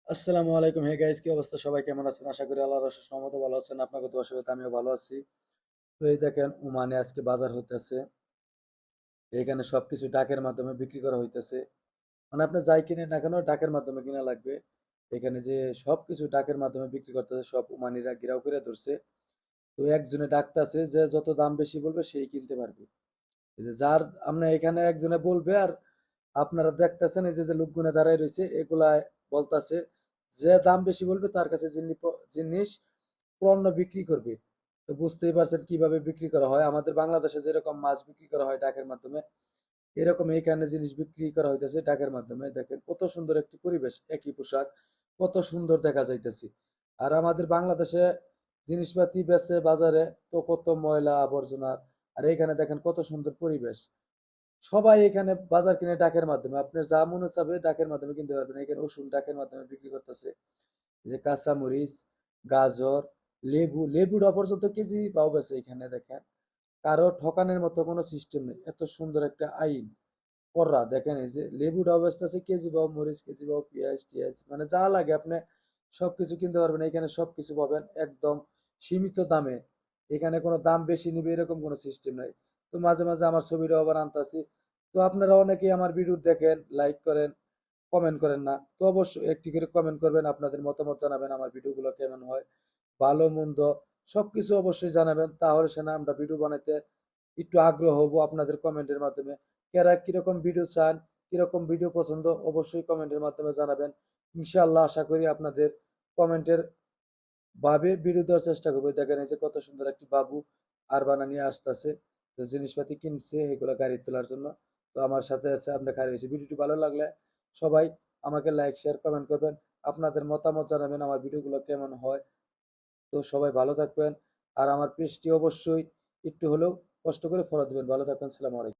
আসসালামু আলাইকুম। Hey guys, কি অবস্থা? সবাই কেমন আছেন? আশা করি আল্লাহর অশেষ রহমতে ভালো আছেন। আপনাকে তো অসুবিধা, আমিও ভালো আছি। তো এই দেখেন, ওমানে আজকে বাজার হইতেছে। এখানে সবকিছু ডাকের মাধ্যমে বিক্রি করা হইতেছে। মানে আপনি যাই কিনেন না কেন, ডাকের মাধ্যমে কিনা লাগবে। এখানে যে সবকিছু ডাকের মাধ্যমে বিক্রি করতেছে, সব ওমানিরা ঘেরাও করে ধরছে। তো একজনে ডাকতেছে যে যত দাম বেশি বলবে সেই কিনতে পারবে। এই যে যার আপনি এখানে একজনে বলবে, আর আপনারা দেখতেছেন এই যে যে লোকগুনে দাঁড়ায় রয়েছে, এগুলা বলতাছে যে দাম বেশি বলবে তার কাছে জিনিস পণ্য বিক্রি করবে। তো বুঝতেই পারছেন কিভাবে বিক্রি করা হয়। আমাদের বাংলাদেশে যেরকম মাছ বিক্রি করা হয় ডাকের মাধ্যমে, এরকম এইখানে জিনিস বিক্রি করা হইতেছে ডাকের মাধ্যমে। দেখেন কত সুন্দর একটি পরিবেশ, একই পোশাক, কত সুন্দর দেখা যাইতেছে। আর আমাদের বাংলাদেশে জিনিসপাতি বেচে বাজারে, তো কত ময়লা আবর্জনা। আর এইখানে দেখেন কত সুন্দর পরিবেশ। সবাই এখানে বাজার কিনে ডাকের মাধ্যমে, আপনার যা মনে চাবে ডাকের মাধ্যমে কিনতে পারবেন। এখানে ওষুধ ডাকের মাধ্যমে বিক্রি করতেছে। এই যে কাঁচামরিচ, গাজর, লেবু, লেবুটা পর্যন্ত কেজি পাও বেছে এখানে দেখেন। কারো ঠকানোর মতো কোনো সিস্টেম নেই, এত সুন্দর একটা আইন করা। দেখেন এই যে লেবুটাও বেচতেছে কেজি পাও, মরিচ কেজি পাও, পেঁয়াজ টিয়াজ মানে যা লাগে আপনি সবকিছু কিনতে পারবেন। এখানে সবকিছু পাবেন একদম সীমিত দামে। এখানে কোনো দাম বেশি নিবে এরকম কোনো সিস্টেম নাই। তো মাঝে মাঝে আমার ছবিটাও আবার আনতাছি। তো আপনারা অনেকেই আমার ভিডিও দেখেন, লাইক করেন, কমেন্ট করেন না। তো অবশ্যই একটি করে কমেন্ট করবেন, আপনাদের মতামত জানাবেন, আমার ভিডিওগুলো কেমন হয়, ভালো মন্দ সবকিছু অবশ্যই জানাবেন। তাহলে সে না আমরা ভিডিও বানাইতে একটু আগ্রহ হবো আপনাদের কমেন্টের মাধ্যমে। কারা কিরকম ভিডিও চান, কিরকম ভিডিও পছন্দ, অবশ্যই কমেন্টের মাধ্যমে জানাবেন। ইনশাআল্লাহ আশা করি আপনাদের কমেন্টের ভাবে ভিডিও দেওয়ার চেষ্টা করবো। দেখেন এই যে কত সুন্দর একটি বাবু আর বানা নিয়ে আসতেছে। তো জিনিসপাতি কিনছে এগুলো গাড়ি তোলার জন্য। তো আমার সাথে আছে, আমরা খাড়ি হয়েছি। ভিডিওটি ভালো লাগলে সবাই আমাকে লাইক শেয়ার কমেন্ট করবেন, আপনাদের মতামত জানাবেন আমার ভিডিওগুলো কেমন হয়। তো সবাই ভালো থাকবেন। আর আমার পেজটি অবশ্যই একটু হলেও কষ্ট করে ফলো দিবেন। ভালো থাকবেন। সালাম আলাইকুম।